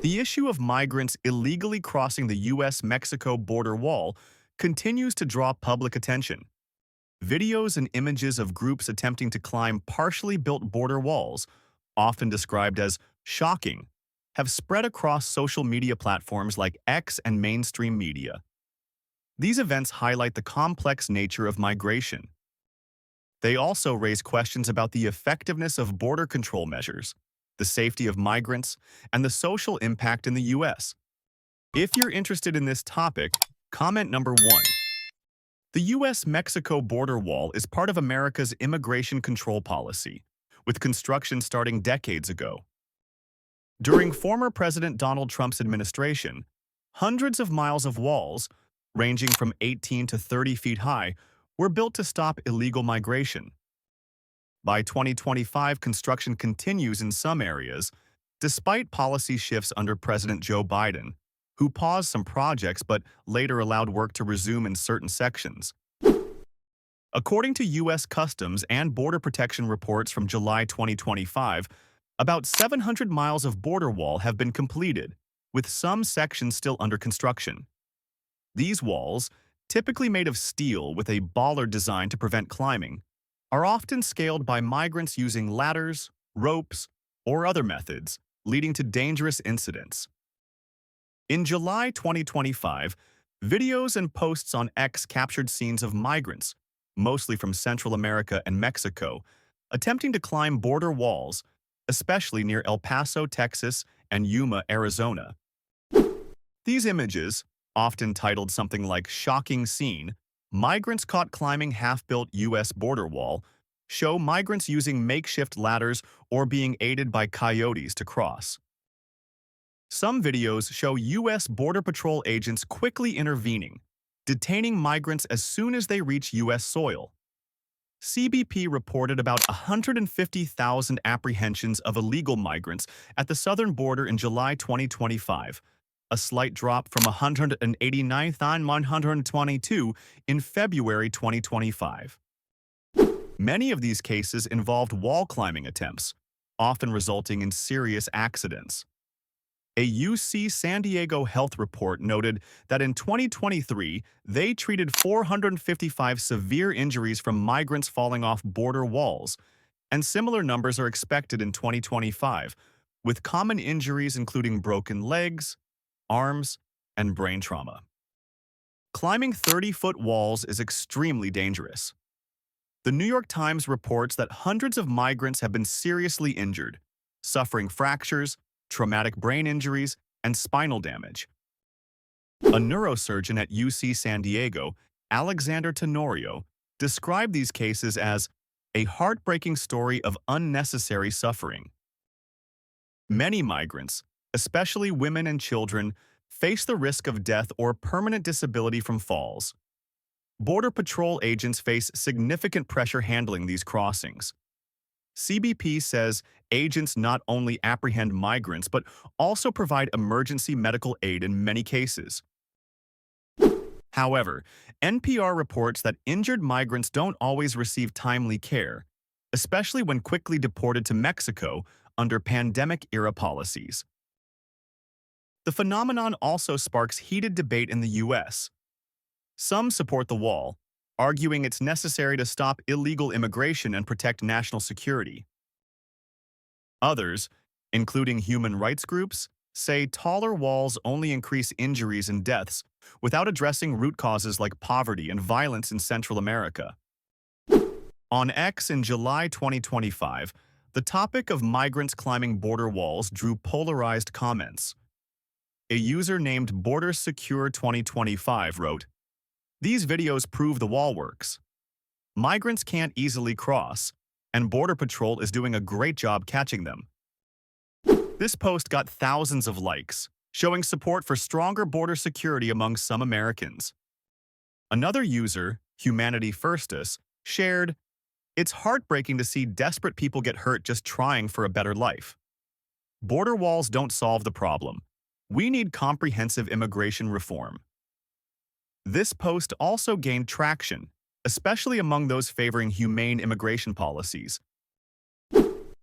The issue of migrants illegally crossing the U.S.-Mexico border wall continues to draw public attention. Videos and images of groups attempting to climb partially built border walls, often described as shocking, have spread across social media platforms like X and mainstream media. These events highlight the complex nature of migration. They also raise questions about the effectiveness of border control measures, the safety of migrants, and the social impact in the U.S. If you're interested in this topic, comment number 1. The U.S.-Mexico border wall is part of America's immigration control policy, with construction starting decades ago. During former President Donald Trump's administration, hundreds of miles of walls, ranging from 18 to 30 feet high, were built to stop illegal migration. By 2025, construction continues in some areas, despite policy shifts under President Joe Biden, who paused some projects but later allowed work to resume in certain sections. According to U.S. Customs and Border Protection reports from July 2025, about 700 miles of border wall have been completed, with some sections still under construction. These walls, typically made of steel with a bollard design to prevent climbing, are often scaled by migrants using ladders, ropes, or other methods, leading to dangerous incidents. In July 2025, videos and posts on X captured scenes of migrants, mostly from Central America and Mexico, attempting to climb border walls, especially near El Paso, Texas, and Yuma, Arizona. These images, often titled something like "Shocking Scene," migrants caught climbing half-built U.S. border wall, show migrants using makeshift ladders or being aided by coyotes to cross. Some videos show U.S. Border Patrol agents quickly intervening, detaining migrants as soon as they reach U.S. soil. CBP reported about 150,000 apprehensions of illegal migrants at the southern border in July 2025, a slight drop from 189,122 in February 2025. Many of these cases involved wall climbing attempts, often resulting in serious accidents. A UC San Diego health report noted that in 2023, they treated 455 severe injuries from migrants falling off border walls, and similar numbers are expected in 2025, with common injuries including broken legs, arms, and brain trauma. Climbing 30-foot walls is extremely dangerous. The New York Times reports that hundreds of migrants have been seriously injured, suffering fractures, traumatic brain injuries, and spinal damage. A neurosurgeon at UC San Diego, Alexander Tenorio, described these cases as a heartbreaking story of unnecessary suffering. Many migrants, especially women and children, face the risk of death or permanent disability from falls. Border Patrol agents face significant pressure handling these crossings. CBP says agents not only apprehend migrants but also provide emergency medical aid in many cases. However, NPR reports that injured migrants don't always receive timely care, especially when quickly deported to Mexico under pandemic-era policies. The phenomenon also sparks heated debate in the U.S. Some support the wall, arguing it's necessary to stop illegal immigration and protect national security. Others, including human rights groups, say taller walls only increase injuries and deaths without addressing root causes like poverty and violence in Central America. On X in July 2025, the topic of migrants climbing border walls drew polarized comments. A user named Border Secure 2025 wrote, "These videos prove the wall works. Migrants can't easily cross, and Border Patrol is doing a great job catching them." This post got thousands of likes, showing support for stronger border security among some Americans. Another user, Humanity Firstus, shared, "It's heartbreaking to see desperate people get hurt just trying for a better life. Border walls don't solve the problem. We need comprehensive immigration reform." This post also gained traction, especially among those favoring humane immigration policies.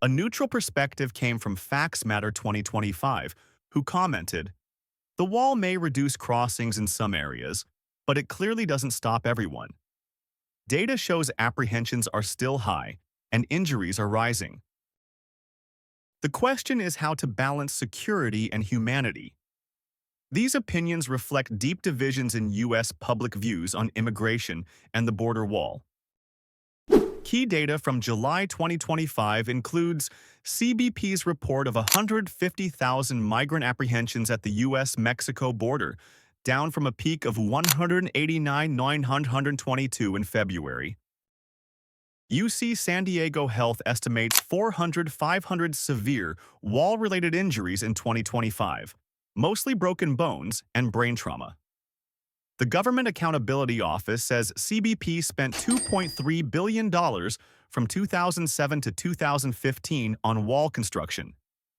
A neutral perspective came from Facts Matter 2025, who commented, "The wall may reduce crossings in some areas, but it clearly doesn't stop everyone. Data shows apprehensions are still high and injuries are rising. The question is how to balance security and humanity." These opinions reflect deep divisions in U.S. public views on immigration and the border wall. Key data from July 2025 includes CBP's report of 150,000 migrant apprehensions at the U.S.-Mexico border, down from a peak of 189,922 in February. UC San Diego Health estimates 500 severe wall-related injuries in 2025, mostly broken bones and brain trauma. The Government Accountability Office says CBP spent $2.3 billion from 2007 to 2015 on wall construction,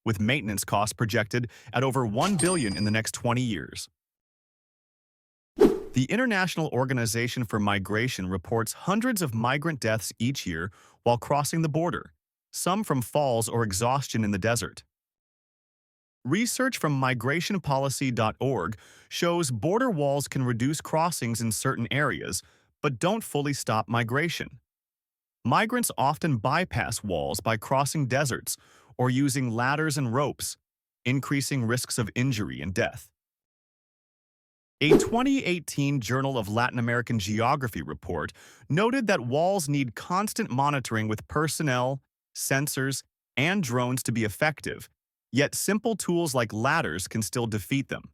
with maintenance costs projected at over $1 billion in the next 20 years. The International Organization for Migration reports hundreds of migrant deaths each year while crossing the border, some from falls or exhaustion in the desert. Research from migrationpolicy.org shows border walls can reduce crossings in certain areas, but don't fully stop migration. Migrants often bypass walls by crossing deserts or using ladders and ropes, increasing risks of injury and death. A 2018 Journal of Latin American Geography report noted that walls need constant monitoring with personnel, sensors, and drones to be effective, yet simple tools like ladders can still defeat them.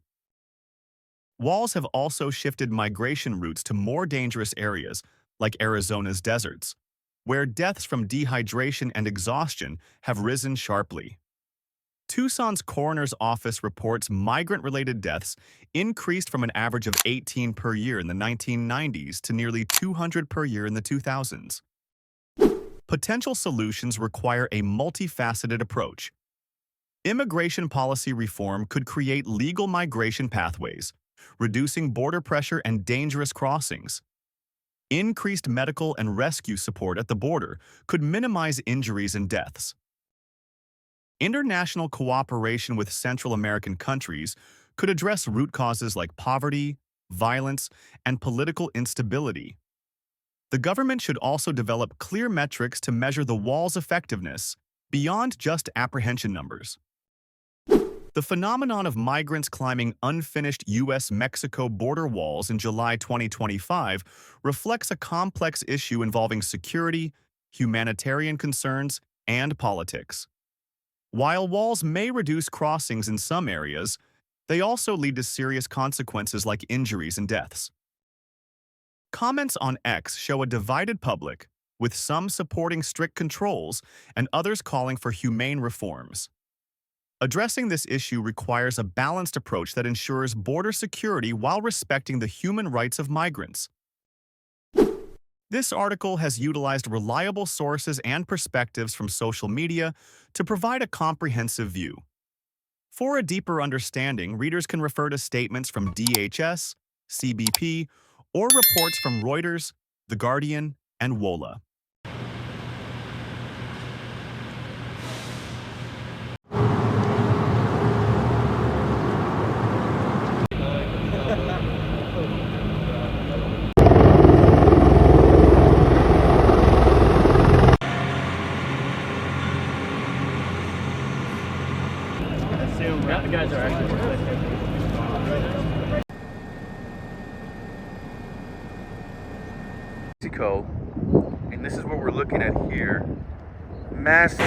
Walls have also shifted migration routes to more dangerous areas, like Arizona's deserts, where deaths from dehydration and exhaustion have risen sharply. Tucson's coroner's office reports migrant-related deaths increased from an average of 18 per year in the 1990s to nearly 200 per year in the 2000s. Potential solutions require a multifaceted approach. Immigration policy reform could create legal migration pathways, reducing border pressure and dangerous crossings. Increased medical and rescue support at the border could minimize injuries and deaths. International cooperation with Central American countries could address root causes like poverty, violence, and political instability. The government should also develop clear metrics to measure the wall's effectiveness beyond just apprehension numbers. The phenomenon of migrants climbing unfinished U.S.-Mexico border walls in July 2025 reflects a complex issue involving security, humanitarian concerns, and politics. While walls may reduce crossings in some areas, they also lead to serious consequences like injuries and deaths. Comments on X show a divided public, with some supporting strict controls and others calling for humane reforms. Addressing this issue requires a balanced approach that ensures border security while respecting the human rights of migrants. This article has utilized reliable sources and perspectives from social media to provide a comprehensive view. For a deeper understanding, readers can refer to statements from DHS, CBP, or reports from Reuters, The Guardian, and WOLA. Yeah, the guys are actually Mexico, and this is what we're looking at here. Massive.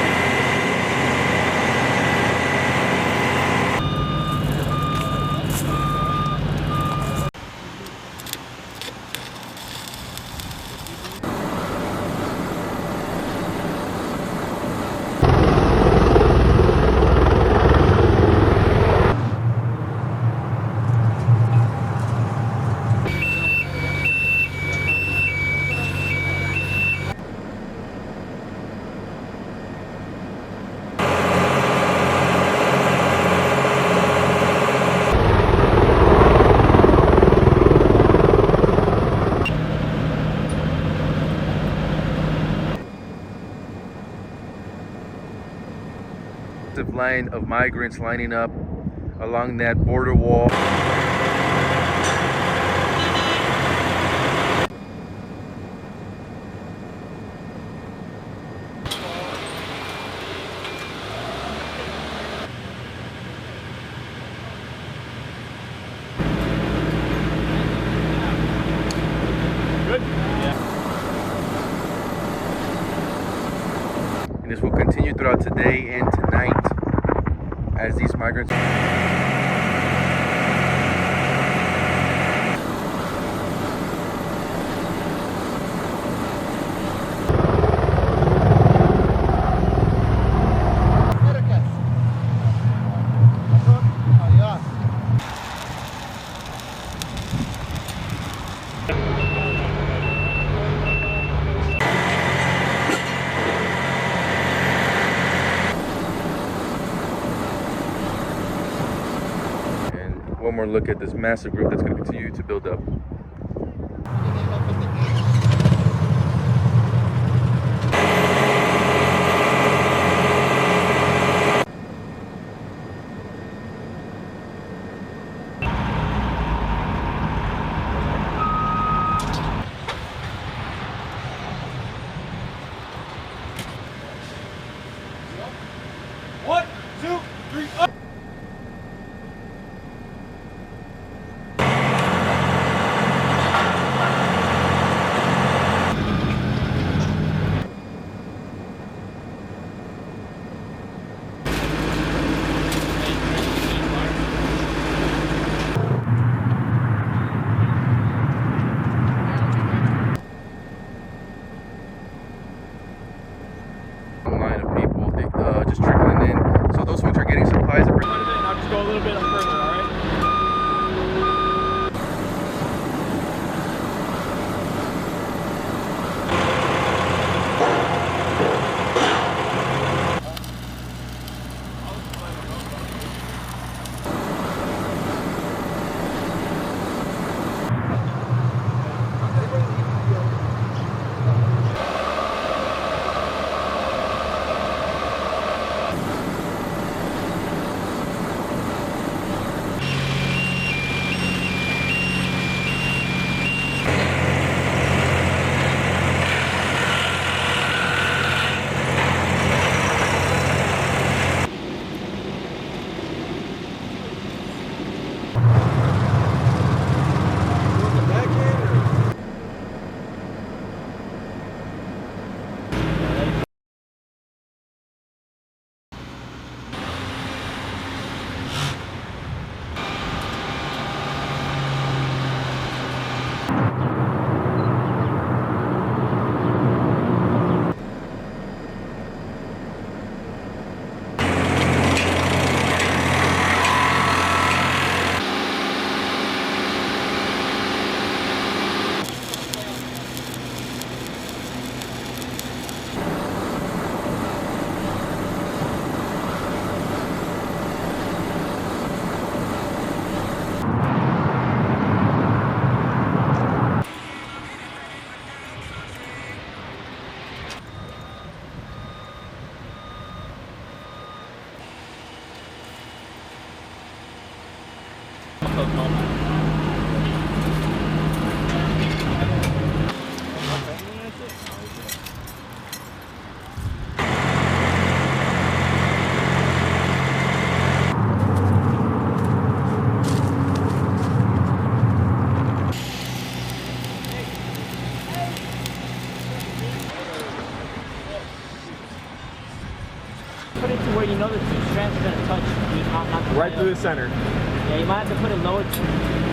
Line of migrants lining up along that border wall. Good? Yeah. And this will continue throughout today and tonight as these migrants. One more look at this massive group that's going to continue to build up. One, two, three, up! Line of people just trickling in. So those folks are getting supplies. I'll just go a little bit further, alright? Put it to where you know the two strands are going to touch. Not Right through the center. Yeah, you might have to put it lower.